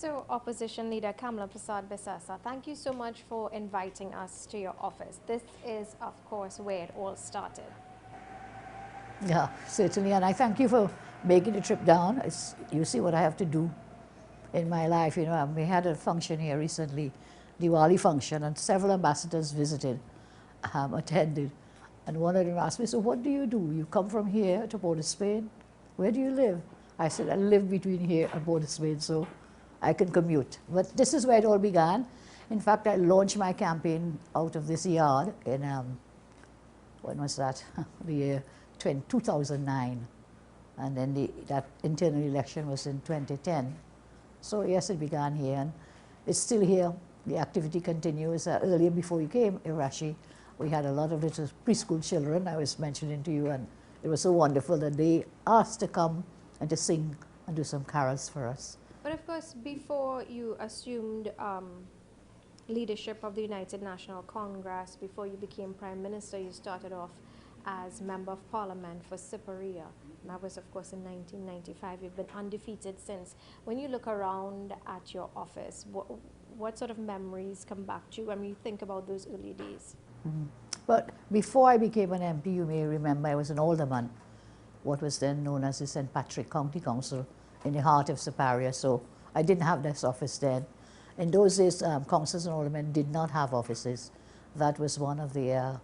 So, Opposition Leader Kamala Prasad Bisasa, thank you so much for inviting us to your office. This is, of course, where it all started. Yeah, certainly, and I thank you for making the trip down. You see what I have to do in my life. You know, we had a function here recently, Diwali function, and several ambassadors visited, attended, and one of them asked me, "So what do? You come from here to Port of Spain? Where do you live?" I said, "I live between here and Port of Spain, so I can commute." But this is where it all began. In fact, I launched my campaign out of this yard in when was that? The year 2009, and then that internal election was in 2010. So yes, it began here, and it's still here. The activity continues. Earlier, before you came, Irashi, we had a lot of little preschool children. I was mentioning to you, and it was so wonderful that they asked to come and to sing and do some carols for us. But of course, before you assumed leadership of the United National Congress, before you became Prime Minister, you started off as Member of Parliament for Siparia. That was, of course, in 1995. You've been undefeated since. When you look around at your office, what sort of memories come back to you when you think about those early days? But before I became an MP, you may remember I was an alderman, what was then known as the St. Patrick County Council in the heart of Siparia. So I didn't have this office then. In those days, councils and aldermen did not have offices. That was one of the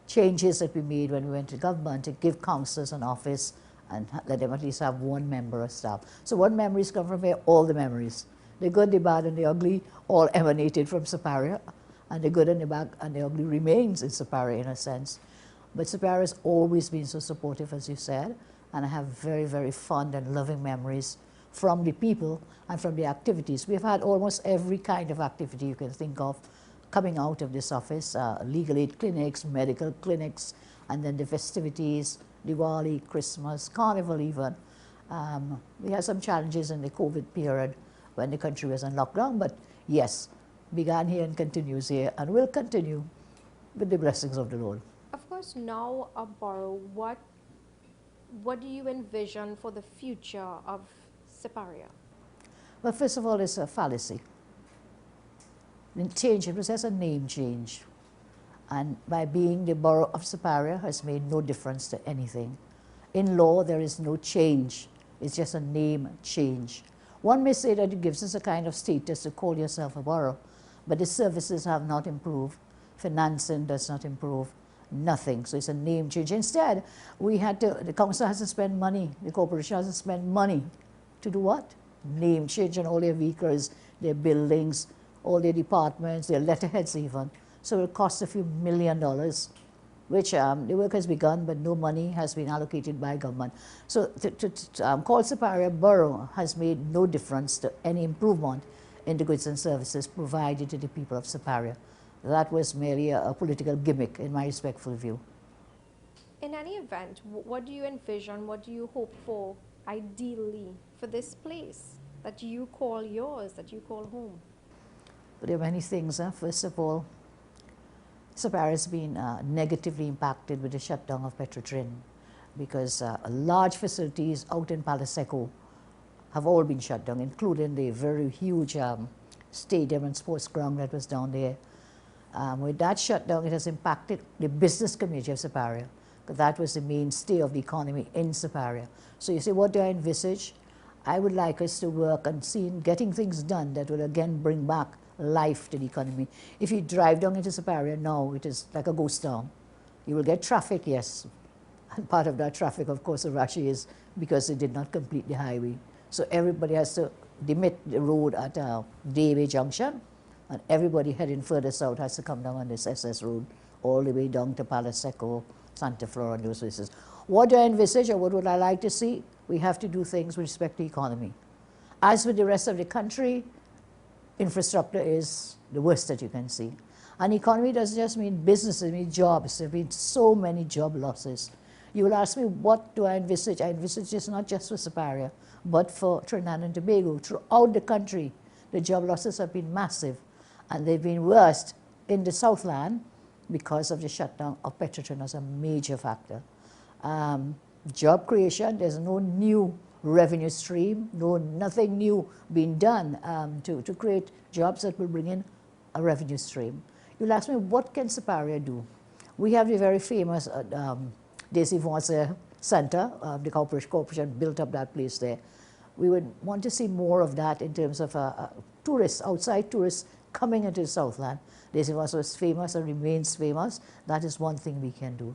changes that we made when we went to government, to give councillors an office and let them at least have one member of staff. So what memories come from here? All the memories. The good, the bad, and the ugly all emanated from Siparia, and the good and the bad and the ugly remains in Siparia in a sense. But Siparia has always been so supportive, as you said, and I have very, very fond and loving memories from the people and from the activities. We've had almost every kind of activity you can think of coming out of this office, legal aid clinics, medical clinics, and then the festivities, Diwali, Christmas, Carnival even. We had some challenges in the COVID period when the country was on lockdown, but yes, began here and continues here, and will continue with the blessings of the Lord. Of course, now a borough, what do you envision for the future of Siparia? Well, first of all, it's a fallacy. It was just a name change. And by being the borough of Siparia has made no difference to anything. In law, there is no change. It's just a name change. One may say that it gives us a kind of status to call yourself a borough, but the services have not improved. Financing does not improve. Nothing. So it's a name change. Instead, the council has to spend money, the corporation has to spend money to do what? Name change on all their vehicles, their buildings, all their departments, their letterheads even. So it costs a few $1 million, which the work has begun, but no money has been allocated by government. So to call Siparia borough has made no difference to any improvement in the goods and services provided to the people of Siparia. That was merely a political gimmick, in my respectful view. In any event, what do you envision, what do you hope for, ideally, for this place that you call yours, that you call home? But there are many things. First of all, Siparia has been negatively impacted with the shutdown of Petrotrin, because large facilities out in Palo Seco have all been shut down, including the very huge stadium and sports ground that was down there. With that shutdown, it has impacted the business community of Siparia, because that was the mainstay of the economy in Siparia. So you say, what do I envisage? I would like us to work on getting things done that will again bring back life to the economy. If you drive down into Siparia now, it is like a ghost town. You will get traffic, yes. And part of that traffic, of course, of Russia is because they did not complete the highway. So everybody has to demit the road at Davey Junction, and everybody heading further south has to come down on this SS road all the way down to Palo Seco, Santa Flora, and those places. What do I envisage, or what would I like to see? We have to do things with respect to the economy. As with the rest of the country, infrastructure is the worst that you can see. And economy doesn't just mean business, it means jobs. There have been so many job losses. You will ask me, what do I envisage? I envisage this not just for Siparia, but for Trinidad and Tobago. Throughout the country, the job losses have been massive, and they've been worst in the Southland because of the shutdown of Petrotrin as a major factor. Job creation, there's no new revenue stream, no, nothing new being done to create jobs that will bring in a revenue stream. You'll ask me, what can Siparia do? We have the very famous Daisy Vonce Center. The corporation built up that place there. We would want to see more of that in terms of tourists, outside tourists coming into the Southland. Daisy Vonce was famous and remains famous. That is one thing we can do.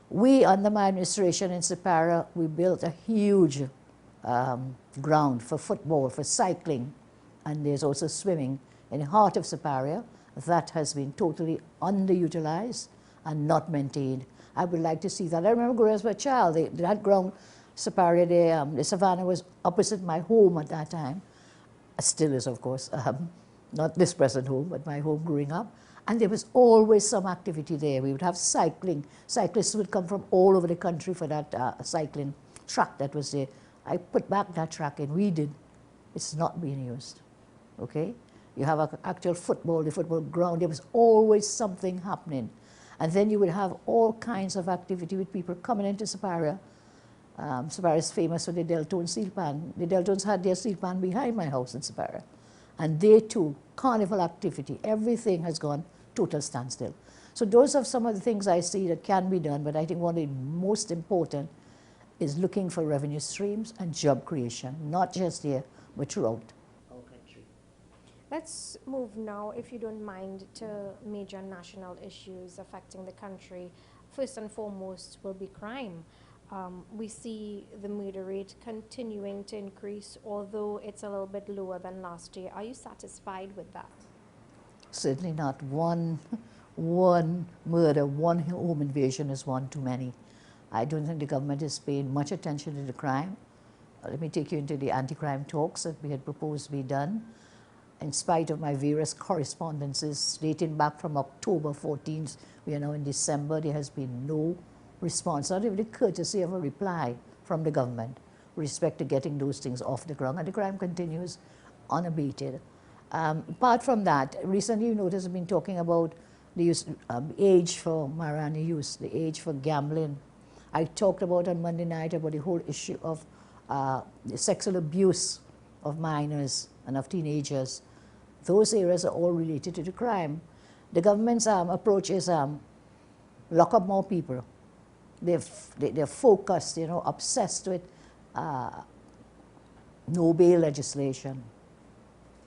We, under my administration in Siparia, we built a huge ground for football, for cycling, and there's also swimming in the heart of Siparia. That has been totally underutilized and not maintained. I would like to see that. I remember growing up as a child, that ground, Siparia, the savannah was opposite my home at that time. Still is, of course, not this present home, but my home growing up. And there was always some activity there. We would have cycling. Cyclists would come from all over the country for that cycling track that was there. I put back that track and we did. It's not being used, okay? You have an actual football, the football ground. There was always something happening. And then you would have all kinds of activity with people coming into Siparia. Siparia is famous for the Deltone steel pan. The Deltones had their steel pan behind my house in Siparia. And they too, carnival activity, everything has gone total standstill. So those are some of the things I see that can be done, but I think one of the most important is looking for revenue streams and job creation, not just here, but throughout our country. Let's move now, if you don't mind, to major national issues affecting the country. First and foremost will be crime. We see the murder rate continuing to increase, although it's a little bit lower than last year. Are you satisfied with that? Certainly not. One murder, one home invasion is one too many. I don't think the government is paying much attention to the crime. Let me take you into the anti-crime talks that we had proposed to be done. In spite of my various correspondences dating back from October 14th, we are now in December, there has been no response, not even the courtesy of a reply from the government with respect to getting those things off the ground, and the crime continues unabated. Apart from that, recently you notice I've been talking about the use, age for marijuana use, the age for gambling. I talked about on Monday night about the whole issue of the sexual abuse of minors and of teenagers. Those areas are all related to the crime. The government's approach is lock up more people. They're focused, you know, obsessed with no bail legislation.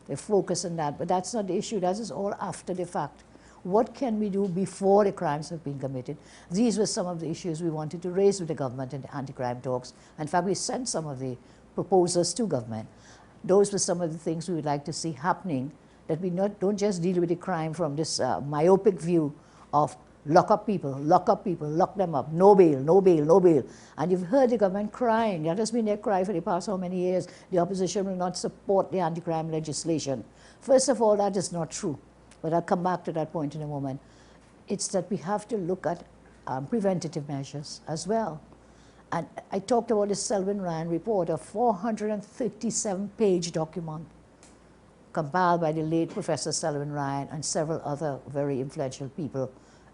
They focus on that, but that's not the issue. That is all after the fact. What can we do before the crimes have been committed? These were some of the issues we wanted to raise with the government in the anti-crime talks. In fact, we sent some of the proposals to government. Those were some of the things we would like to see happening, that we don't just deal with the crime from this myopic view of lock up people, lock them up, no bail, no bail, no bail. And you've heard the government crying. That has been their cry for the past how many years. The opposition will not support the anti-crime legislation. First of all, that is not true. But I'll come back to that point in a moment. It's that we have to look at preventative measures as well. And I talked about the Selwyn Ryan report, a 437-page document compiled by the late Professor Selwyn Ryan and several other very influential people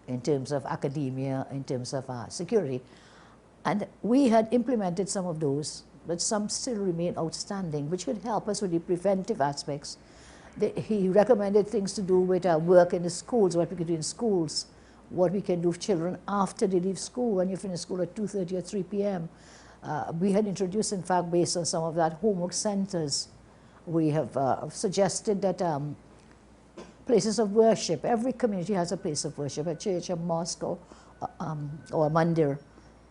in terms of academia, in terms of security. And we had implemented some of those, but some still remain outstanding, which could help us with the preventive aspects. He recommended things to do with work in the schools, what we could do in schools, what we can do with children after they leave school, when you finish school at 2:30 or 3 p.m. We had introduced, in fact, based on some of that, homework centers. We have suggested that places of worship, every community has a place of worship, a church, a mosque, or a mandir,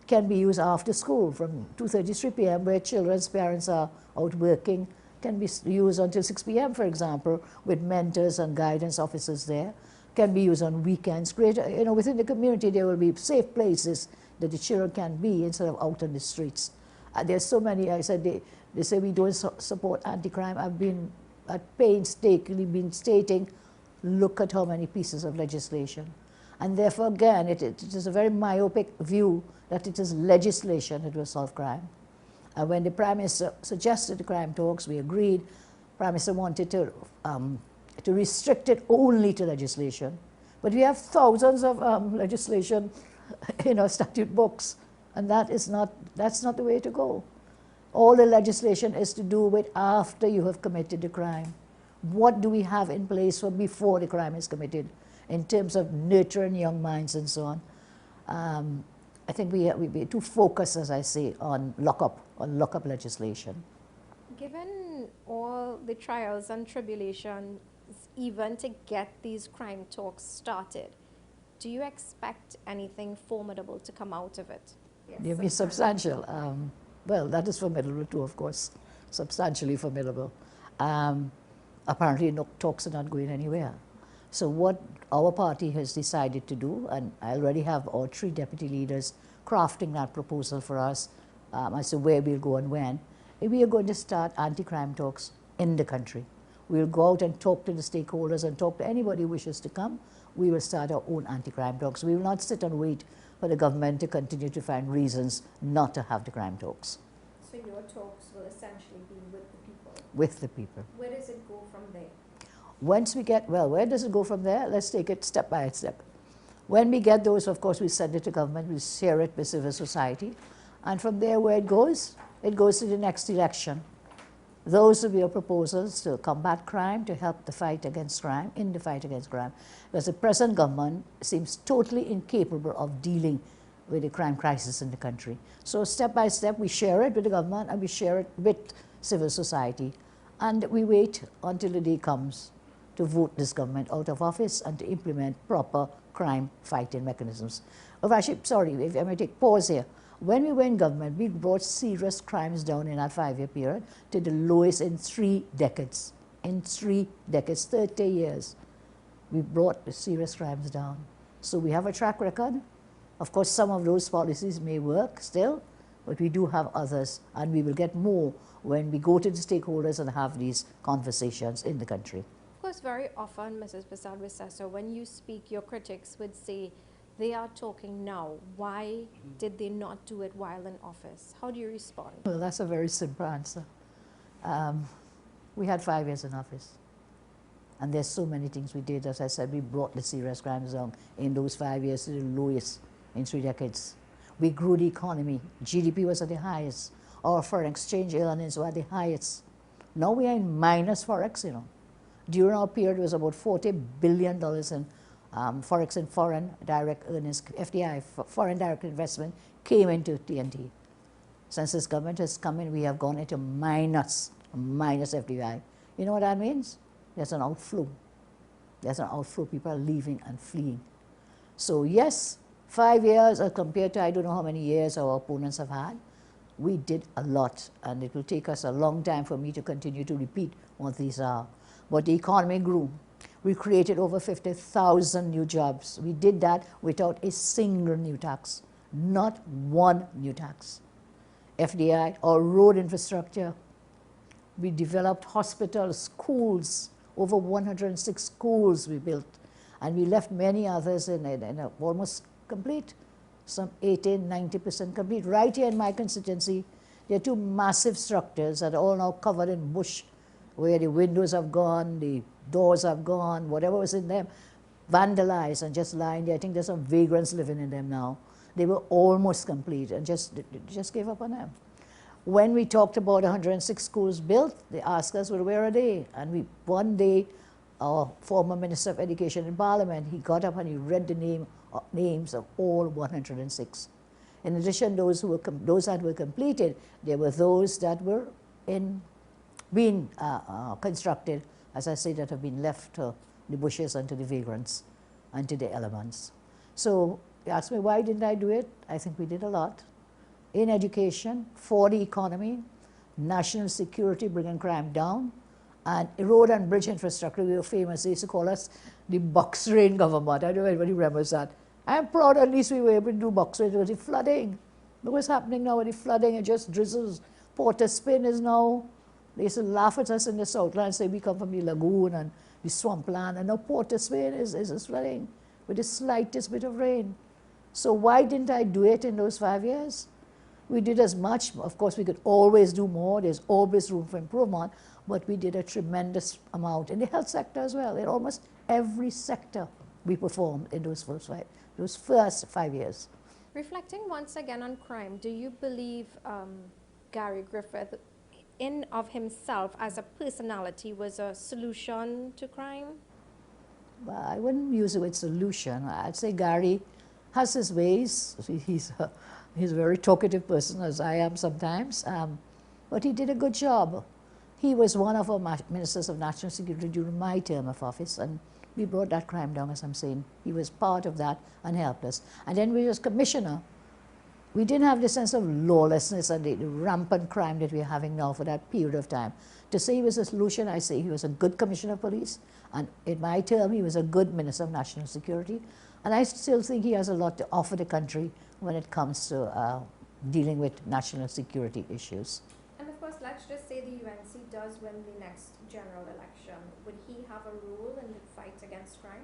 can be used after school from 2:30 to 3 p.m. where children's parents are out working, can be used until 6 p.m., for example, with mentors and guidance officers there, can be used on weekends. You know, within the community there will be safe places that the children can be instead of out on the streets. There's so many, I said, they say we don't support anti-crime. I've been painstakingly been stating, look at how many pieces of legislation. And therefore, again, it is a very myopic view that it is legislation that will solve crime. When the Prime Minister suggested the crime talks, we agreed. Prime Minister wanted to restrict it only to legislation. But we have thousands of legislation in our statute books, and that's not the way to go. All the legislation is to do with after you have committed the crime. What do we have in place for before the crime is committed in terms of nurturing young minds and so on? I think we too focused, as I say, on lockup legislation. Given all the trials and tribulations, even to get these crime talks started, do you expect anything formidable to come out of it? Yes. You mean substantial? Well, that is formidable too, of course, substantially formidable. Apparently, no talks are not going anywhere. So what our party has decided to do, and I already have our 3 deputy leaders crafting that proposal for us as to where we'll go and when, we are going to start anti-crime talks in the country. We'll go out and talk to the stakeholders and talk to anybody who wishes to come. We will start our own anti-crime talks. We will not sit and wait for the government to continue to find reasons not to have the crime talks. So your talks will essentially be with the people? With the people. Where does it go from there? Once we get, well, where does it go from there? Let's take it step by step. When we get those, of course, we send it to government, we share it with civil society, and from there where it goes to the next election. Those will be our proposals to combat crime, to help the fight against crime, in the fight against crime. Because the present government seems totally incapable of dealing with the crime crisis in the country. So step by step, we share it with the government and we share it with civil society. And we wait until the day comes to vote this government out of office and to implement proper crime fighting mechanisms. Actually, sorry, if I may take pause here. When we were in government, we brought serious crimes down in that 5-year period to the lowest in 3 decades. In 3 decades, 30 years, we brought the serious crimes down. So we have a track record. Of course, some of those policies may work still, but we do have others, and we will get more when we go to the stakeholders and have these conversations in the country. Of course, very often, Mrs. Prasad-Visesa, when you speak, your critics would say, they are talking now. Why did they not do it while in office? How do you respond? Well, that's a very simple answer. We had 5 years in office. And there's so many things we did. As I said, we brought the serious crimes down in those 5 years to the lowest in 3 decades. We grew the economy. GDP was at the highest. Our foreign exchange earnings were at the highest. Now we are in minus forex, you know. During our period, it was about $40 billion in forex and foreign direct earnings, FDI, foreign direct investment, came into TNT. Since this government has come in, we have gone into minus FDI. You know what that means? There's an outflow. There's an outflow. People are leaving and fleeing. So yes, 5 years as compared to I don't know how many years our opponents have had, we did a lot, and it will take us a long time for me to continue to repeat what these are. But the economy grew. We created over 50,000 new jobs. We did that without a single new tax, not one new tax. FDI, our road infrastructure. We developed hospitals, schools, over 106 schools we built. And we left many others in almost complete, some 80–90% complete. Right here in my constituency, there are 2 massive structures that are all now covered in bush, where the windows have gone, the doors have gone, whatever was in them, vandalized and just lying there. I think there's some vagrants living in them now. They were almost complete and just gave up on them. When we talked about 106 schools built, they asked us, well, where are they? And one day, our former Minister of Education in Parliament, he got up and he read the names of all 106. In addition, those that were completed, there were those that were being constructed, as I say, that have been left to the bushes and to the vagrants and to the elements. So you ask me, why didn't I do it? I think we did a lot. In education, for the economy, national security, bringing crime down, and road and bridge infrastructure. We were famous. They used to call us the box rain government. I don't know if anybody remembers that. I'm proud at least we were able to do box rain with the flooding. Look what's happening now with the flooding. It just drizzles. Port of Spain is now, they used to laugh at us in the Southland, say we come from the lagoon and the swampland, and now Port of Spain is flooding with the slightest bit of rain. So why didn't I do it in those 5 years? We did as much. Of course, we could always do more. There's always room for improvement. But we did a tremendous amount in the health sector as well. In almost every sector we performed in those first 5 years. Reflecting once again on crime, do you believe Gary Griffith in of himself as a personality was a solution to crime? Well, I wouldn't use the word solution. I'd say Gary has his ways. He's a very talkative person, as I am sometimes, but he did a good job. He was one of our ministers of national security during my term of office, and we brought that crime down, as I'm saying. He was part of that and helped us. And then we was commissioner. We didn't have the sense of lawlessness and the rampant crime that we're having now for that period of time. To say he was a solution, I say he was a good commissioner of police, and in my term he was a good minister of national security. And I still think he has a lot to offer the country when it comes to dealing with national security issues. And of course, let's just say the UNC does win the next general election. Would he have a role in the fight against crime?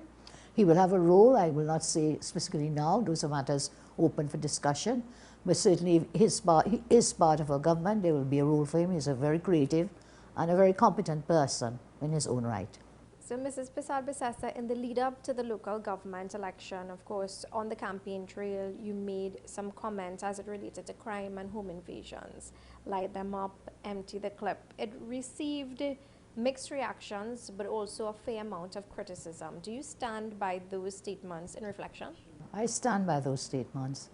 He will have a role. I will not say specifically now. Those are matters open for discussion. But certainly he is part of our government. There will be a role for him. He's a very creative and a very competent person in his own right. So, Mrs. Bissell-Bissessar, in the lead up to the local government election, of course, on the campaign trail, you made some comments as it related to crime and home invasions. Light them up, empty the clip. It received mixed reactions, but also a fair amount of criticism. Do you stand by those statements in reflection? I stand by those statements.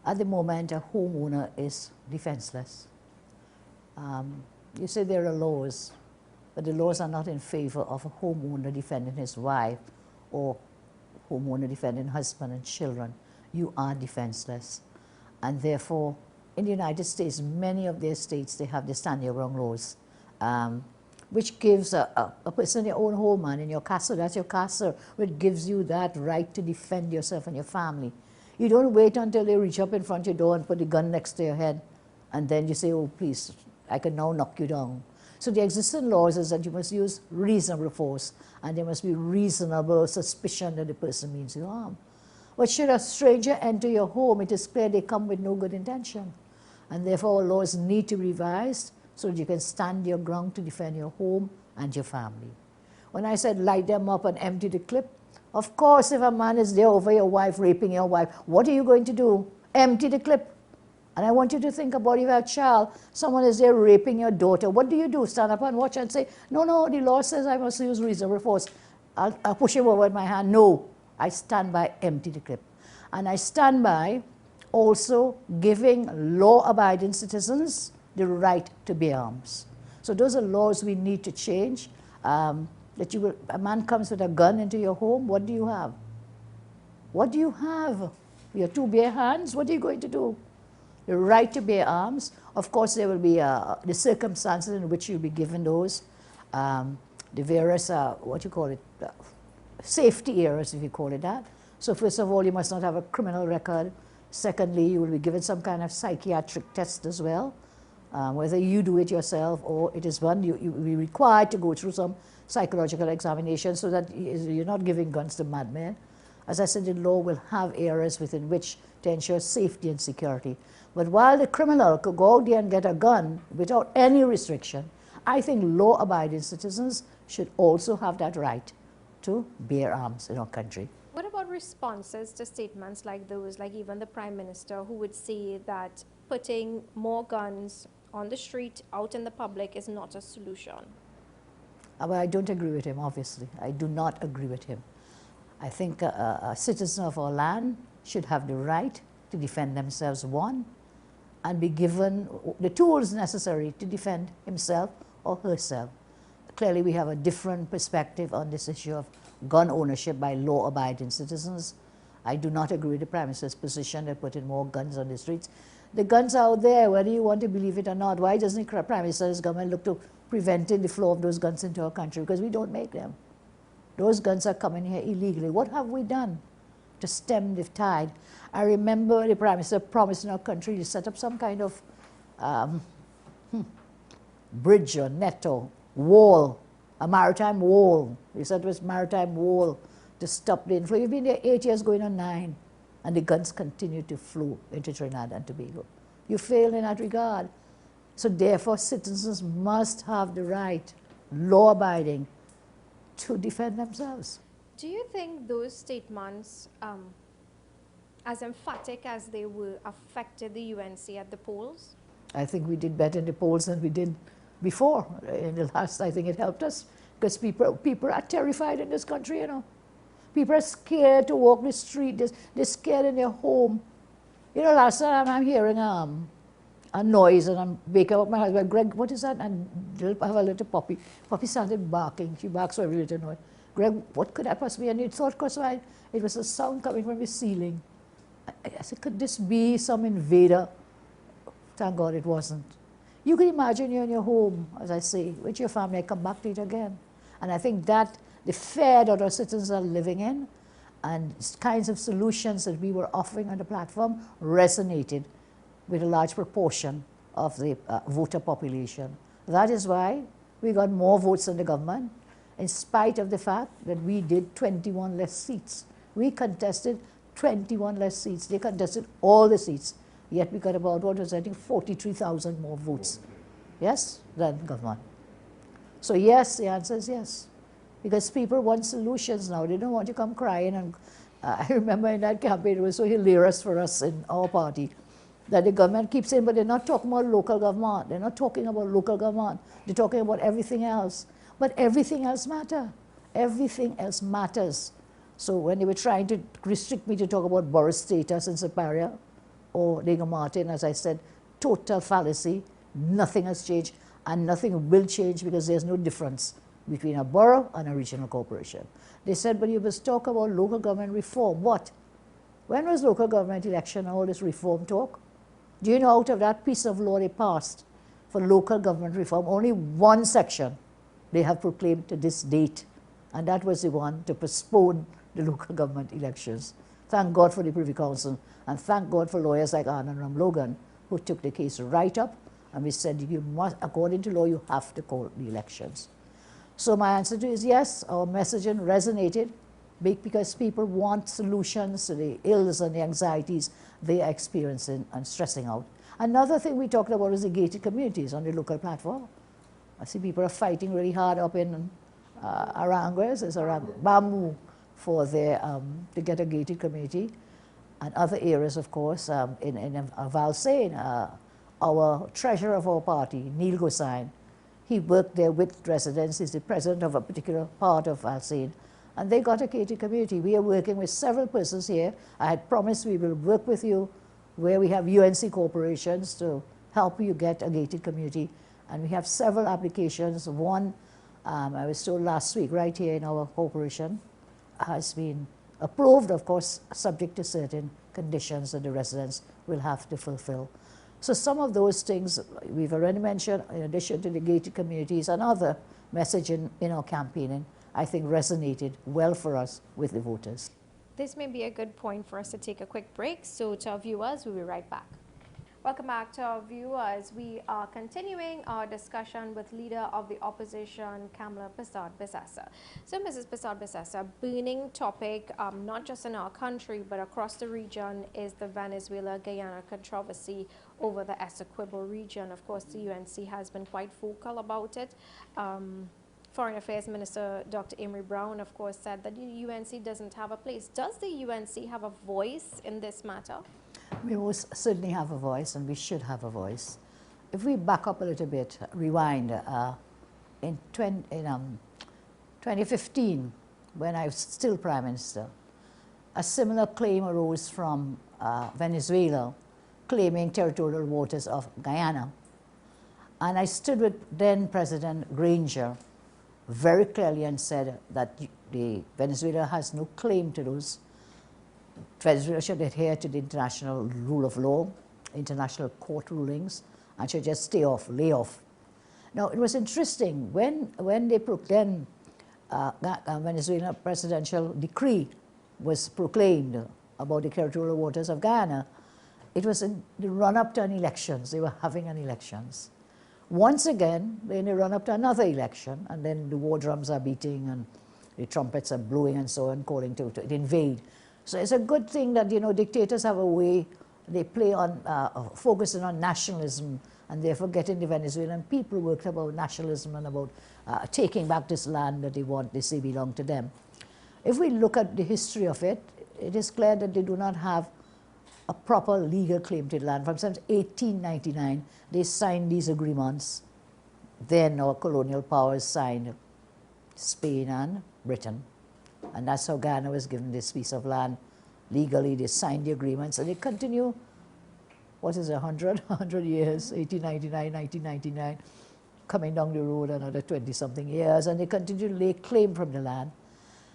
At the moment, a homeowner is defenseless. You say there are laws, but the laws are not in favor of a homeowner defending his wife or homeowner defending husband and children. You are defenseless. And therefore, in the United States, many of their states, they have the stand your ground laws, which gives a person in your own home and in your castle, that's your castle, which gives you that right to defend yourself and your family. You don't wait until they reach up in front of your door and put the gun next to your head, and then you say, oh, please, I can now knock you down. So the existing laws is that you must use reasonable force, and there must be reasonable suspicion that the person means you harm. But should a stranger enter your home, it is clear they come with no good intention. And therefore, laws need to be revised so that you can stand your ground to defend your home and your family. When I said light them up and empty the clip, of course, if a man is there over your wife, raping your wife, what are you going to do? Empty the clip. And I want you to think about if you have a child, someone is there raping your daughter. What do you do? Stand up and watch and say, no, no, the law says I must use reasonable force. I'll push him over with my hand. No, I stand by empty the clip. And I stand by also giving law-abiding citizens the right to bear arms. So those are laws we need to change. That a man comes with a gun into your home, what do you have? What do you have? Your two bare hands, what are you going to do? The right to bear arms. Of course, there will be the circumstances in which you'll be given those. The various, safety areas, if you call it that. So first of all, you must not have a criminal record. Secondly, you will be given some kind of psychiatric test as well. Whether you do it yourself or it is one, you will be required to go through some psychological examination so that you're not giving guns to madmen. As I said, the law will have areas within which to ensure safety and security. But while the criminal could go out there and get a gun without any restriction, I think law-abiding citizens should also have that right to bear arms in our country. What about responses to statements like those, like even the Prime Minister, who would say that putting more guns on the street, out in the public, is not a solution? Well, I don't agree with him, obviously. I do not agree with him. I think a citizen of our land should have the right to defend themselves, one, and be given the tools necessary to defend himself or herself. Clearly, we have a different perspective on this issue of gun ownership by law-abiding citizens. I do not agree with the Prime Minister's position that putting more guns on the streets. The guns are out there, whether you want to believe it or not. Why doesn't the Prime Minister's government look to preventing the flow of those guns into our country? Because we don't make them. Those guns are coming here illegally. What have we done to stem the tide? I remember the Prime Minister promised in our country to set up some kind of bridge or net or wall, a maritime wall. He said it was maritime wall to stop the inflow. You've been there 8 years going on 9, and the guns continue to flow into Trinidad and Tobago. You failed in that regard. So therefore, citizens must have the right, law-abiding, to defend themselves. Do you think those statements, as emphatic as they were, affected the UNC at the polls? I think we did better in the polls than we did before. In the last, I think it helped us because people are terrified in this country, you know. People are scared to walk the street. They're scared in their home. You know, last time I'm hearing a noise and I'm waking up my husband, Greg, what is that? And I have a little puppy. Puppy started barking. She barks for every little noise. Greg, what could that possibly be? And it thought, because it was a sound coming from the ceiling. I said, could this be some invader? Thank God it wasn't. You can imagine you're in your home, as I say, with your family, I come back to it again. And I think that the fear that our citizens are living in and kinds of solutions that we were offering on the platform resonated with a large proportion of the voter population. That is why we got more votes than the government, in spite of the fact that we did 21 less seats. We contested 21 less seats. They contested all the seats. Yet we got about, what was I think, 43,000 more votes, yes, than government. So yes, the answer is yes. Because people want solutions now. They don't want to come crying. And I remember in that campaign, it was so hilarious for us in our party that the government keeps saying, but they're not talking about local government. They're not talking about local government. They're talking about everything else. But everything else matters. Everything else matters. So when they were trying to restrict me to talk about borough status in Superior or Lego Martin, as I said, total fallacy. Nothing has changed and nothing will change because there's no difference between a borough and a regional corporation. They said, but you must talk about local government reform. What? When was local government election and all this reform talk? Do you know out of that piece of law they passed for local government reform, only one section they have proclaimed to this date, and that was the one to postpone the local government elections. Thank God for the Privy Council, and thank God for lawyers like Anand Ram Logan, who took the case right up, and we said, you must, according to law, you have to call the elections. So my answer to is yes, our messaging resonated because people want solutions to the ills and the anxieties they are experiencing and stressing out. Another thing we talked about is the gated communities on the local platform. I see people are fighting really hard up in Aranguez, it's around Bamboo, for their, to get a gated community, and other areas, of course, in Valsain, our treasurer of our party, Neil Gosain, he worked there with residents. He's the president of a particular part of Valsain, and they got a gated community. We are working with several persons here. I had promised we will work with you where we have UNC corporations to help you get a gated community, and we have several applications. One, I was told last week, right here in our corporation, has been approved, of course, subject to certain conditions that the residents will have to fulfill. So some of those things we've already mentioned, in addition to the gated communities and other messaging in our campaigning, I think resonated well for us with the voters. This may be a good point for us to take a quick break. So to our viewers, we'll be right back. Welcome back to our viewers. We are continuing our discussion with Leader of the Opposition, Kamala Persad-Bissessar. So Mrs. Persad-Bissessar, burning topic, not just in our country, but across the region, is the Venezuela-Guyana controversy over the Essequibo region. Of course, the UNC has been quite vocal about it. Foreign Affairs Minister Dr. Amory Brown, of course, said that the UNC doesn't have a place. Does the UNC have a voice in this matter? We most certainly have a voice, and we should have a voice. If we back up a little bit, rewind, in 2015, when I was still Prime Minister, a similar claim arose from Venezuela, claiming territorial waters of Guyana. And I stood with then President Granger very clearly and said that Venezuela has no claim to those. Venezuela should adhere to the international rule of law, international court rulings, and should just lay off. Now, it was interesting, when they proclaimed, Venezuela presidential decree was proclaimed about the territorial waters of Guyana, it was in the run-up to an elections. They were having an elections. Once again, in the run-up to another election, and then the war drums are beating and the trumpets are blowing and so on, calling to invade. So it's a good thing that, you know, dictators have a way, they play on, focusing on nationalism, and therefore getting the Venezuelan people worked about nationalism and about taking back this land that they say belong to them. If we look at the history of it, it is clear that they do not have a proper legal claim to the land. From since 1899, they signed these agreements. Then our colonial powers signed, Spain and Britain. And that's how Ghana was given this piece of land. Legally, they signed the agreements, and they continue, what is it, 100 years, 1899, 1999, coming down the road another 20-something years, and they continue to lay claim from the land.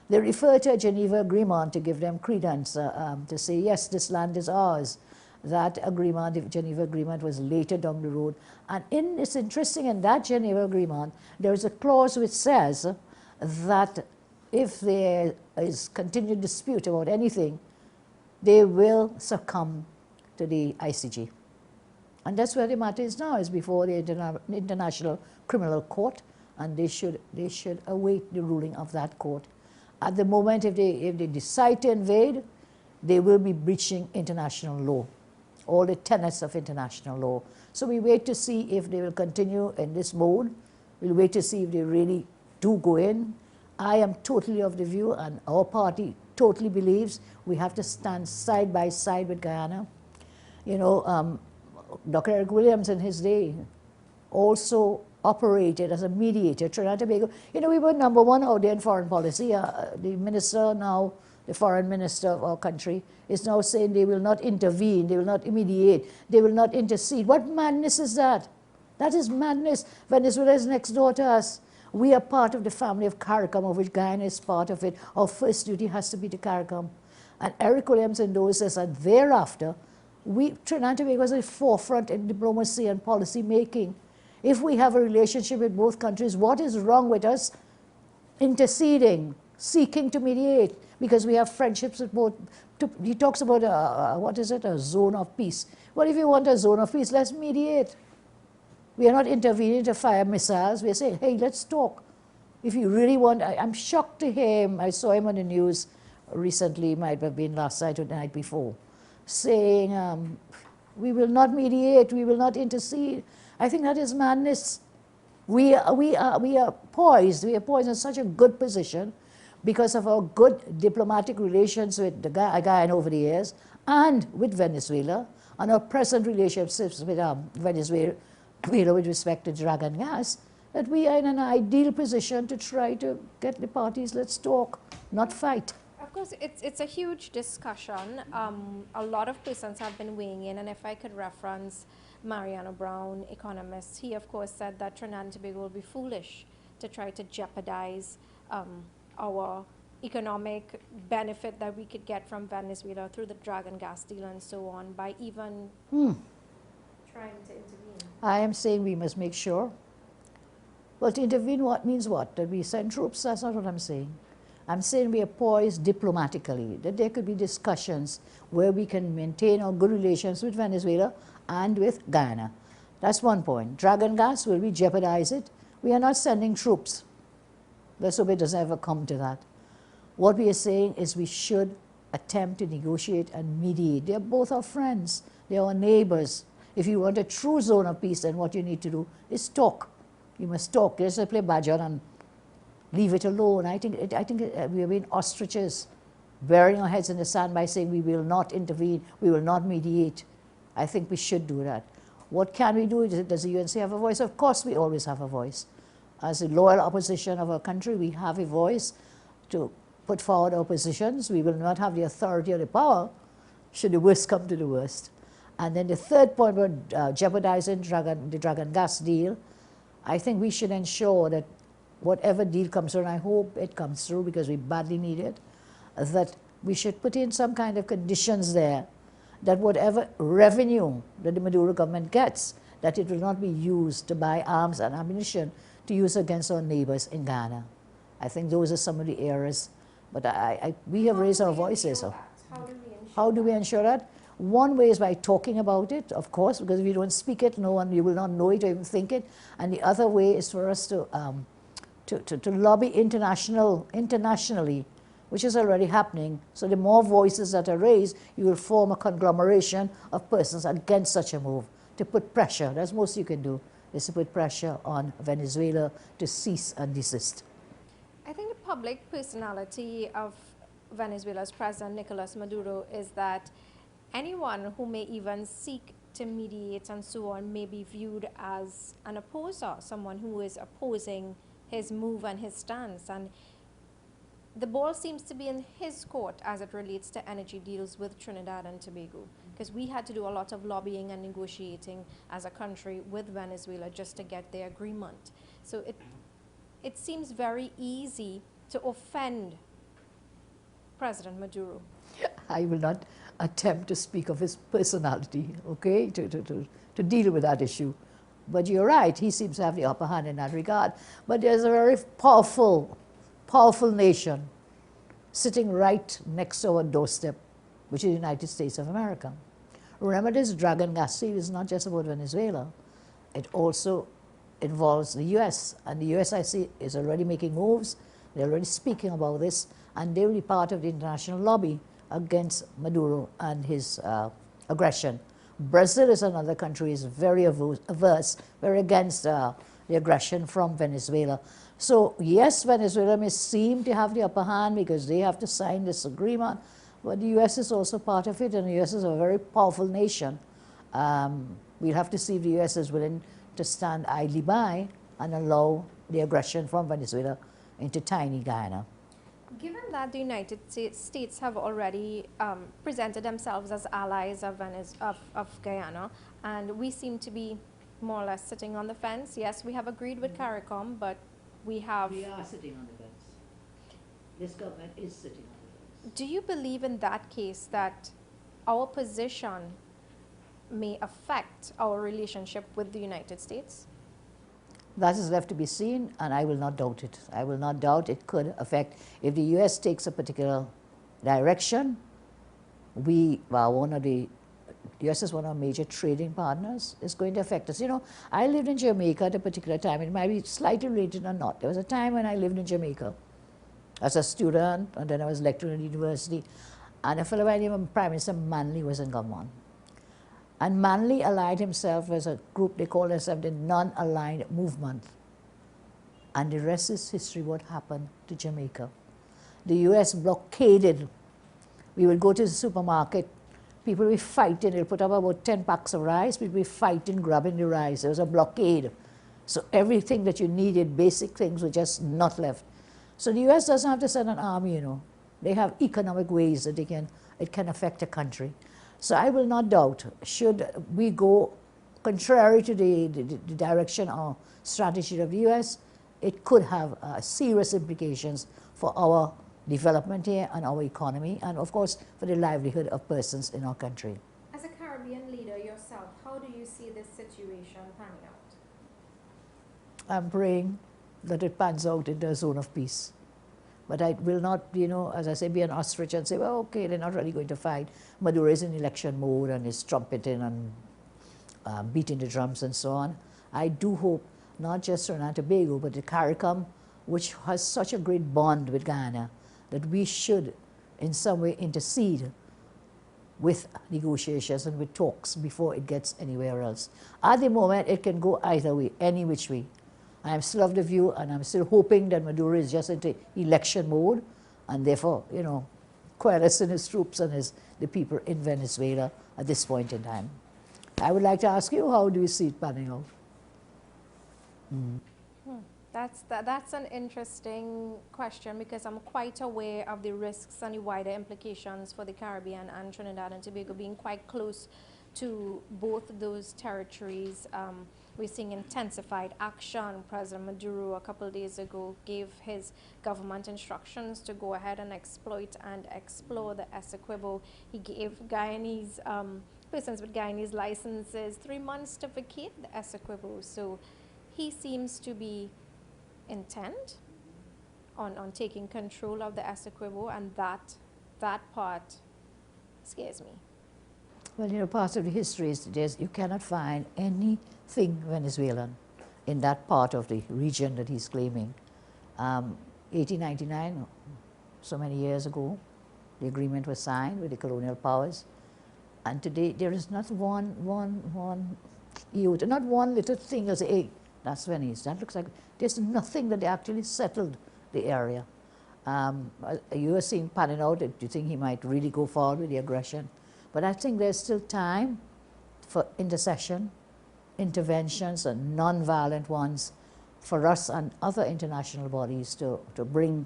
They refer to a Geneva Agreement to give them credence, to say, yes, this land is ours. That agreement, the Geneva Agreement, was later down the road. And it's interesting, in that Geneva Agreement, there is a clause which says that if there is continued dispute about anything, they will succumb to the ICJ. And that's where the matter is now, is before the International Criminal Court, and they should await the ruling of that court. At the moment, if they decide to invade, they will be breaching international law, all the tenets of international law. So we wait to see if they will continue in this mode. We'll wait to see if they really do go in. I am totally of the view, and our party totally believes, we have to stand side by side with Guyana. You know, Dr. Eric Williams in his day also operated as a mediator. Trinidad and Tobago, you know, we were #1 out there in foreign policy. The minister now, the foreign minister of our country, is now saying they will not intervene, they will not mediate, they will not intercede. What madness is that? That is madness. Venezuela is next door to us. We are part of the family of CARICOM, of which Guyana is part of it. Our first duty has to be to CARICOM. And Eric Williams endorses that thereafter, Trinidad and Tobago is at the forefront in diplomacy and policy making. If we have a relationship with both countries, what is wrong with us interceding, seeking to mediate? Because we have friendships with both. He talks about, what is it, a zone of peace. Well, if you want a zone of peace, let's mediate. We are not intervening to fire missiles. We are saying, hey, let's talk. If you really want, I'm shocked to hear him. I saw him on the news recently, might have been last night or the night before, saying, we will not mediate, we will not intercede. I think that is madness. We are poised in such a good position because of our good diplomatic relations with the Guyana over the years and with Venezuela, and our present relationships with Venezuela with respect to dragon gas, that we are in an ideal position to try to get the parties, let's talk, not fight. Of course, it's a huge discussion. A lot of persons have been weighing in, and if I could reference Mariano Brown, economist, he of course said that Trinidad and Tobago will be foolish to try to jeopardize our economic benefit that we could get from Venezuela through the dragon gas deal and so on by even trying to intervene. I am saying we must make sure. Well, to intervene means what? That we send troops? That's not what I'm saying. I'm saying we are poised diplomatically, that there could be discussions where we can maintain our good relations with Venezuela and with Guyana. That's one point. Dragon gas, will we jeopardize it? We are not sending troops. Let's hope it doesn't ever come to that. What we are saying is we should attempt to negotiate and mediate. They're both our friends. They're our neighbors. If you want a true zone of peace, then what you need to do is talk. You must talk. Just play badger and leave it alone. I think we have been ostriches, burying our heads in the sand by saying we will not intervene, we will not mediate. I think we should do that. What can we do? Does the UNC have a voice? Of course we always have a voice. As the loyal opposition of our country, we have a voice to put forward our positions. We will not have the authority or the power should the worst come to the worst. And then the third point about jeopardizing the dragon gas deal, I think we should ensure that whatever deal comes through, and I hope it comes through because we badly need it, that we should put in some kind of conditions there that whatever revenue that the Maduro government gets, that it will not be used to buy arms and ammunition to use against our neighbors in Ghana. I think those are some of the areas, but we have raised our voices. So how do we ensure that? One way is by talking about it, of course, because if you don't speak it, you will not know it or even think it. And the other way is for us to lobby internationally, which is already happening. So the more voices that are raised, you will form a conglomeration of persons against such a move, to put pressure. That's most you can do, is to put pressure on Venezuela to cease and desist. I think the public personality of Venezuela's President Nicolas Maduro is that anyone who may even seek to mediate and so on may be viewed as an opposer, someone who is opposing his move and his stance. And the ball seems to be in his court as it relates to energy deals with Trinidad and Tobago, because we had to do a lot of lobbying and negotiating as a country with Venezuela just to get their agreement. So it seems very easy to offend President Maduro. I will not attempt to speak of his personality, okay, to deal with that issue. But you're right, he seems to have the upper hand in that regard. But there's a very powerful nation sitting right next to our doorstep, which is the United States of America. Remember, this dragon gas deal is not just about Venezuela. It also involves the U.S. And the U.S., I see, is already making moves. They're already speaking about this, and they will be part of the international lobby against Maduro and his aggression. Brazil is another country, is very averse, very against the aggression from Venezuela. So yes, Venezuela may seem to have the upper hand because they have to sign this agreement, but the U.S. is also part of it, and the U.S. is a very powerful nation. We'll have to see if the U.S. is willing to stand idly by and allow the aggression from Venezuela into tiny Guyana. Given that the United States have already presented themselves as allies of Guyana, and we seem to be more or less sitting on the fence. Yes, we have agreed with CARICOM, but we are sitting on the fence. This government is sitting on the fence. Do you believe in that case that our position may affect our relationship with the United States? That is left to be seen, and I will not doubt it. I will not doubt it could affect. If the U.S. takes a particular direction, the U.S. is one of our major trading partners, it's going to affect us. You know, I lived in Jamaica at a particular time. It might be slightly related or not. There was a time when I lived in Jamaica as a student, and then I was lecturing at the university, and a fellow by the name of Prime Minister Manley was in government. And Manley allied himself with a group, they call themselves the Non-Aligned Movement. And the rest is history, what happened to Jamaica. The U.S. blockaded. We would go to the supermarket, people would be fighting, they'll put up about 10 packs of rice, people would be fighting, grabbing the rice. There was a blockade. So everything that you needed, basic things, were just not left. So the U.S. doesn't have to send an army, you know. They have economic ways that it can affect a country. So I will not doubt, should we go contrary to the direction or strategy of the U.S., it could have serious implications for our development here and our economy, and of course for the livelihood of persons in our country. As a Caribbean leader yourself, how do you see this situation panning out? I'm praying that it pans out in the zone of peace. But I will not, you know, as I say, be an ostrich and say, well, okay, they're not really going to fight. Maduro is in election mode and is trumpeting and beating the drums and so on. I do hope not just Trinidad and Tobago, but the CARICOM, which has such a great bond with Guyana, that we should in some way intercede with negotiations and with talks before it gets anywhere else. At the moment, it can go either way, any which way. I am still of the view, and I'm still hoping that Maduro is just into election mode, and therefore, you know, coalescing his troops and the people in Venezuela at this point in time. I would like to ask you, how do you see it panning out? That's an interesting question, because I'm quite aware of the risks and the wider implications for the Caribbean and Trinidad and Tobago being quite close to both those territories. We're seeing intensified action. President Maduro a couple of days ago gave his government instructions to go ahead and exploit and explore the Essequibo. He gave Guyanese, persons with Guyanese licenses 3 months to vacate the Essequibo. So he seems to be intent on taking control of the Essequibo, and that part scares me. Well, you know, part of the history is you cannot find anything Venezuelan in that part of the region that he's claiming. 1899, so many years ago, the agreement was signed with the colonial powers, and today there is not one iota, not one little thing as hey, that's Venice. That looks like there's nothing that they actually settled the area. You are seeing panning out that you think he might really go forward with the aggression. But I think there's still time for intercession, interventions, and non-violent ones for us and other international bodies to bring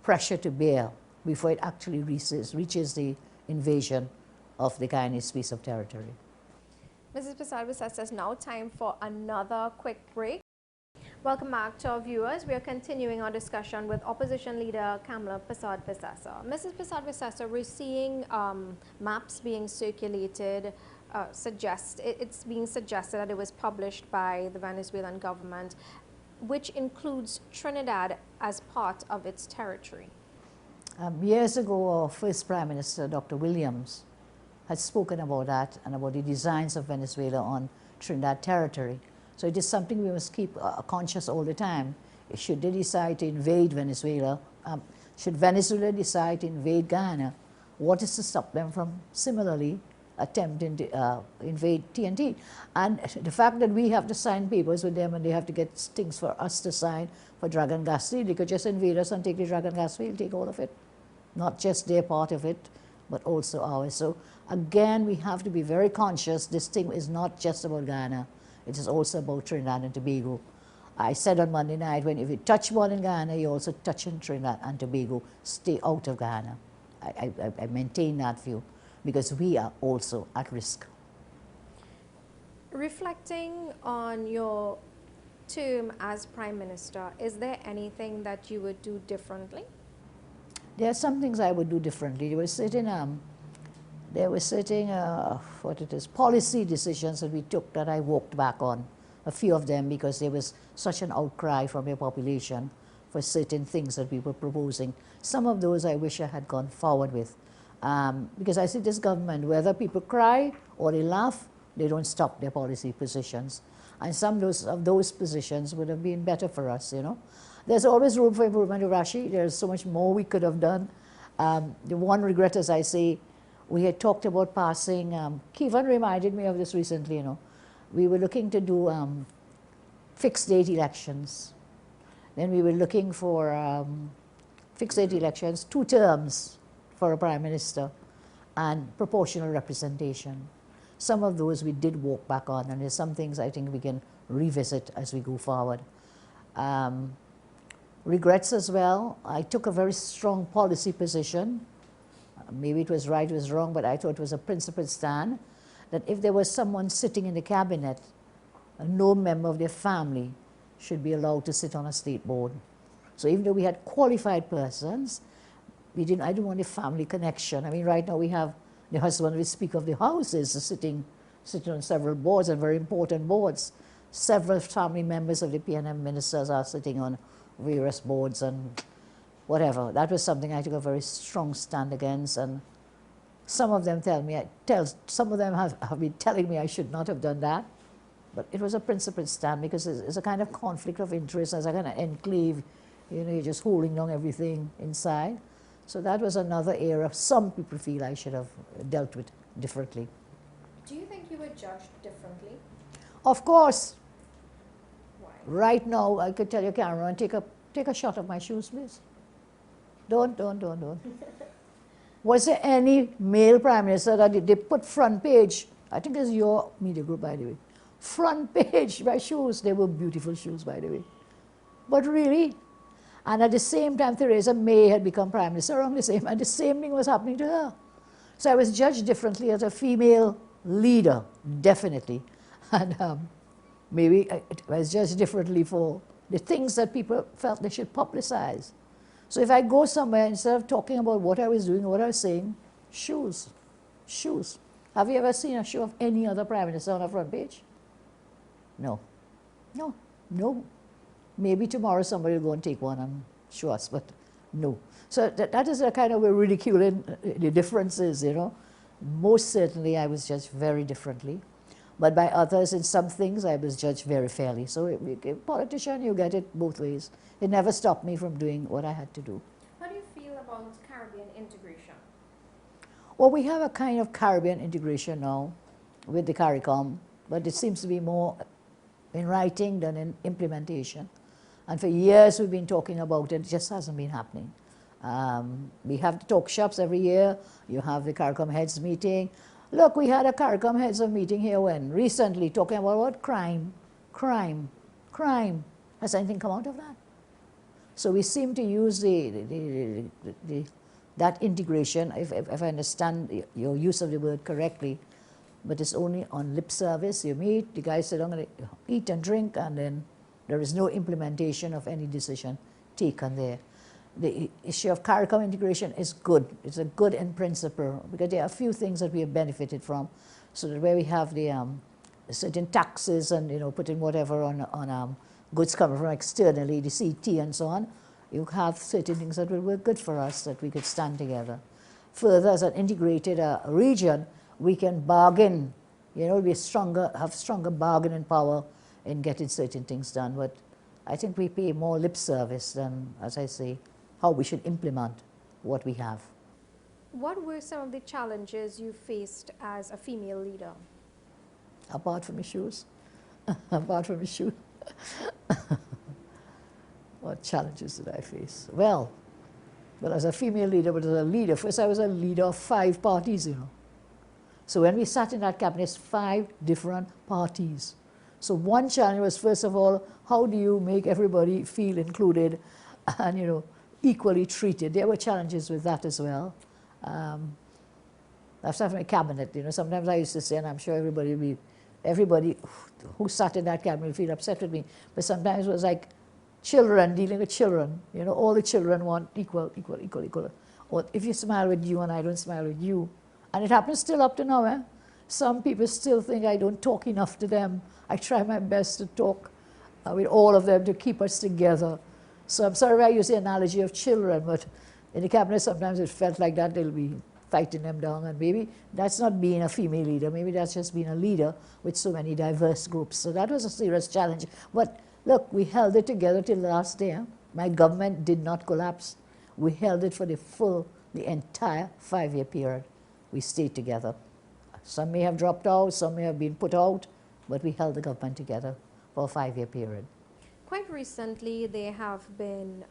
pressure to bear before it actually reaches the invasion of the Guyanese piece of territory. Mrs. Prasad, it's now time for another quick break. Welcome back to our viewers. We are continuing our discussion with Opposition Leader Kamala Persad-Visasa. Mrs. Persad-Visasa, we're seeing maps being circulated. It's being suggested that it was published by the Venezuelan government, which includes Trinidad as part of its territory. Years ago, our first Prime Minister, Dr. Williams, had spoken about that and about the designs of Venezuela on Trinidad territory. So it is something we must keep conscious all the time. Should they decide to invade Venezuela, should Venezuela decide to invade Guyana, what is to stop them from similarly attempting to invade TNT? And the fact that we have to sign papers with them and they have to get things for us to sign for Dragon Gas Field, they could just invade us and take the Dragon Gas Field, take all of it. Not just their part of it, but also ours. So again, we have to be very conscious. This thing is not just about Guyana. It is also about Trinidad and Tobago. I said on Monday night, if you touch one in Guyana, you also touch in Trinidad and Tobago. Stay out of Guyana. I maintain that view because we are also at risk. Reflecting on your term as Prime Minister, is there anything that you would do differently? There are some things I would do differently. There were certain policy decisions that we took that I walked back on, a few of them, because there was such an outcry from the population for certain things that we were proposing. Some of those I wish I had gone forward with, because I see this government, whether people cry or they laugh, they don't stop their policy positions. And some of those positions would have been better for us, you know. There's always room for improvement, Rashi. There's so much more we could have done. The one regret, as I say, we had talked about passing, Kevin reminded me of this recently, you know. We were looking to do fixed date elections. Then we were looking for fixed date elections, 2 terms for a Prime Minister, and proportional representation. Some of those we did walk back on, and there's some things I think we can revisit as we go forward. Regrets as well. I took a very strong policy position. Maybe it was right, it was wrong, but I thought it was a principled stand that if there was someone sitting in the cabinet, no member of their family should be allowed to sit on a state board. So even though we had qualified persons, I didn't want a family connection. I mean, right now we have the husband, we speak of the houses, sitting on several boards and very important boards. Several family members of the PNM ministers are sitting on various boards and whatever. That was something I took a very strong stand against, and some of them some of them have been telling me I should not have done that, but it was a principled stand because it's a kind of conflict of interest, as a kind of enclave, you know, you're just holding down everything inside. So that was another area some people feel I should have dealt with differently. Do you think you were judged differently? Of course. Why? Right now, I could tell you, Cameron, take a shot of my shoes, please. Don't. Was there any male Prime Minister that they put front page? I think it's your media group, by the way. Front page, my shoes. They were beautiful shoes, by the way. But really, and at the same time, Theresa May had become Prime Minister around the same, and the same thing was happening to her. So I was judged differently as a female leader, definitely. And maybe I was judged differently for the things that people felt they should publicize. So if I go somewhere, instead of talking about what I was doing or what I was saying, shoes. Have you ever seen a shoe of any other Prime Minister on a front page? No. Maybe tomorrow somebody will go and take one and show us, but no. So that is a kind of a ridiculing the differences, you know. Most certainly I was judged very differently, but by others in some things I was judged very fairly. So a politician, you get it both ways. It never stopped me from doing what I had to do. How do you feel about Caribbean integration? Well, we have a kind of Caribbean integration now with the CARICOM, but it seems to be more in writing than in implementation. And for years we've been talking about it, it just hasn't been happening. We have the talk shops every year, you have the CARICOM heads meeting. Look, we had a CARICOM heads of meeting here when recently talking about what? Crime, crime, crime. Has anything come out of that? So we seem to use that integration, if I understand your use of the word correctly, but it's only on lip service. You meet, the guy said, I'm going to eat and drink, and then there is no implementation of any decision taken there. The issue of CARICOM integration is good. It's a good in principle, because there are a few things that we have benefited from. So that where we have the certain taxes and, you know, putting whatever on goods coming from externally, the CT and so on, you have certain things that will work good for us, that we could stand together. Further, as an integrated region, we can bargain, you know, have stronger bargaining power in getting certain things done. But I think we pay more lip service than, as I say, how we should implement what we have. What were some of the challenges you faced as a female leader? Apart from issues, apart from issues, what challenges did I face? Well, as a female leader, but as a leader, first I was a leader of 5 parties, you know. So when we sat in that cabinet, it's 5 different parties. So one challenge was, first of all, how do you make everybody feel included and, you know, equally treated? There were challenges with that as well. I've sat in my cabinet, you know, sometimes I used to say, and I'm sure everybody who sat in that cabinet will feel upset with me, but sometimes it was like children dealing with children, you know, all the children want equal. Or if you smile with you and I don't smile with you, and it happens still up to now, some people still think I don't talk enough to them. I try my best to talk with all of them to keep us together. So I'm sorry I use the analogy of children, but in the cabinet sometimes it felt like that they'll be fighting them down, and maybe that's not being a female leader, maybe that's just being a leader with so many diverse groups. So that was a serious challenge. But look, we held it together till the last day. My government did not collapse. We held it for the entire 5-year period. We stayed together. Some may have dropped out, some may have been put out, but we held the government together for a 5-year period. Quite recently, there have been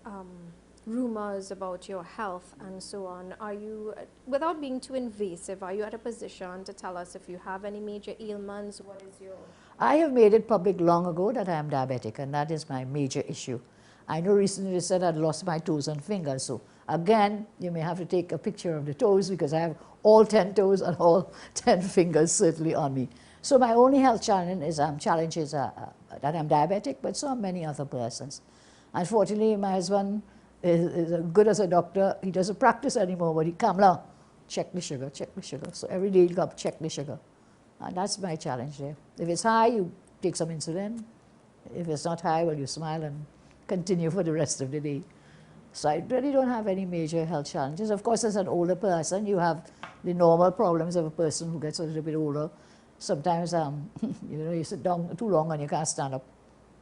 rumors about your health and so on. Are you, without being too invasive, are you at a position to tell us if you have any major ailments? What is your... I have made it public long ago that I am diabetic, and that is my major issue. I know recently they said I'd lost my toes and fingers, so again, you may have to take a picture of the toes, because I have all 10 toes and all 10 fingers certainly on me. So my only health challenge is that I'm diabetic, but so are many other persons. Unfortunately, my husband is good as a doctor. He doesn't practice anymore, but he come along, check the sugar, check the sugar. So every day he'll come, check the sugar. And that's my challenge there. If it's high, you take some insulin. If it's not high, well, you smile and continue for the rest of the day. So I really don't have any major health challenges. Of course, as an older person, you have the normal problems of a person who gets a little bit older. Sometimes, you know, you sit down too long and you can't stand up.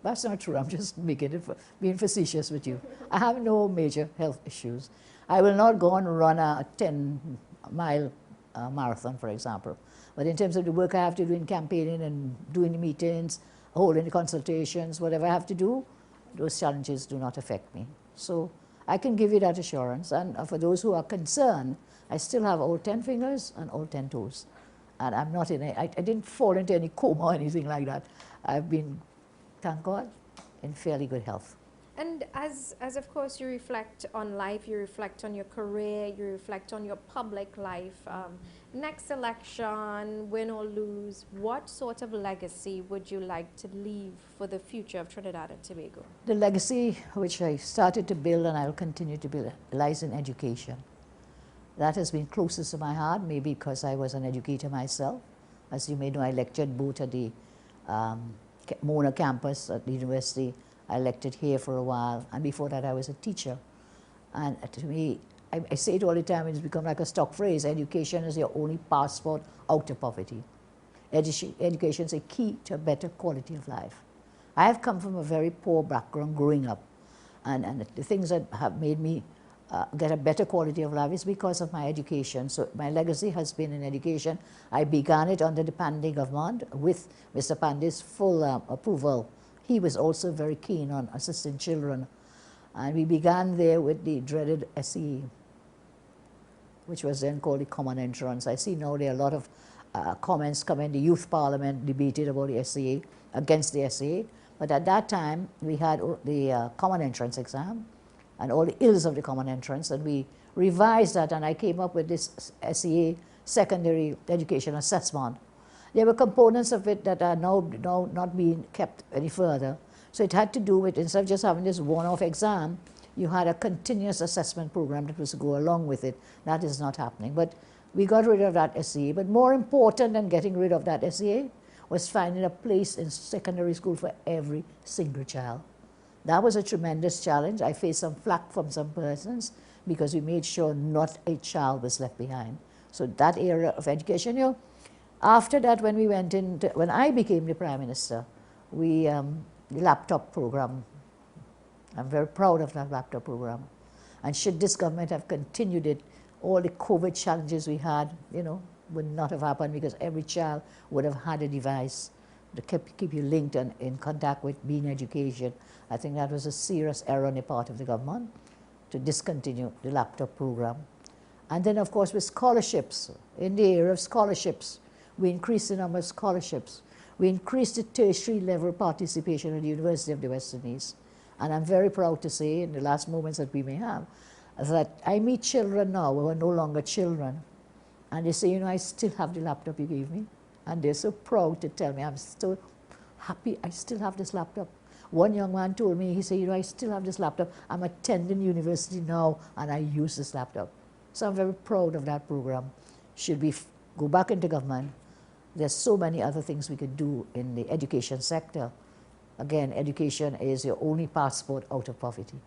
That's not true. I'm just making it being facetious with you. I have no major health issues. I will not go and run a 10-mile marathon, for example. But in terms of the work I have to do in campaigning and doing the meetings, holding the consultations, whatever I have to do, those challenges do not affect me. So I can give you that assurance. And for those who are concerned, I still have all 10 fingers and all 10 toes. And I'm not in I didn't fall into any coma or anything like that. I've been, thank God, in fairly good health. And as of course you reflect on life, you reflect on your career, you reflect on your public life, next election, win or lose, what sort of legacy would you like to leave for the future of Trinidad and Tobago? The legacy which I started to build and I will continue to build lies in education. That has been closest to my heart, maybe because I was an educator myself. As you may know, I lectured both at the Mona campus at the university. I lectured here for a while, and before that I was a teacher. And to me, I say it all the time, it's become like a stock phrase, education is your only passport out of poverty. Education is a key to a better quality of life. I have come from a very poor background growing up, and the things that have made me get a better quality of life is because of my education. So my legacy has been in education. I began it under the Pandey government with Mr. Pandey's full approval. He was also very keen on assisting children. And we began there with the dreaded SE, which was then called the Common Entrance. I see now there are a lot of comments come in. The youth parliament debated about the SCA, against the SCA. But at that time, we had the common entrance exam and all the ills of the common entrance, and we revised that, and I came up with this SCA, Secondary Education Assessment. There were components of it that are now not being kept any further. So it had to do with, instead of just having this one-off exam, you had a continuous assessment program that was to go along with it. That is not happening. But we got rid of that SCA. But more important than getting rid of that SCA was finding a place in secondary school for every single child. That was a tremendous challenge. I faced some flack from some persons because we made sure not a child was left behind. So that area of education, you know, after that, when I became the Prime Minister, the laptop program, I'm very proud of that laptop program. And should this government have continued it, all the COVID challenges we had, you know, would not have happened because every child would have had a device to keep you linked and in contact with being education. I think that was a serious error on the part of the government to discontinue the laptop program. And then, of course, with scholarships, in the area of scholarships, we increased the number of scholarships. We increased the tertiary level participation at the University of the West Indies. And I'm very proud to say, in the last moments that we may have, that I meet children now who are no longer children. And they say, you know, I still have the laptop you gave me. And they're so proud to tell me, I'm so happy I still have this laptop. One young man told me, he said, you know, I still have this laptop. I'm attending university now, and I use this laptop. So I'm very proud of that program. Should we go back into government, there's so many other things we could do in the education sector. Again, education is your only passport out of poverty.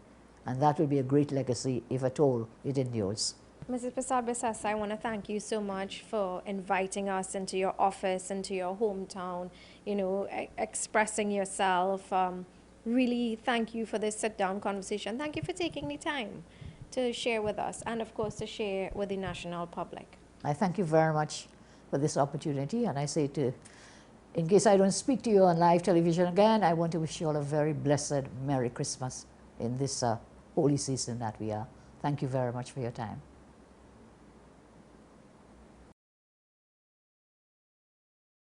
And that will be a great legacy, if at all it endures. Mrs. Prasad-Bissessa, I want to thank you so much for inviting us into your office, into your hometown, you know, expressing yourself. Really thank you for this sit-down conversation. Thank you for taking the time to share with us and, of course, to share with the national public. I thank you very much for this opportunity, and I say in case I don't speak to you on live television again, I want to wish you all a very blessed Merry Christmas in this holy season that we are. Thank you very much for your time.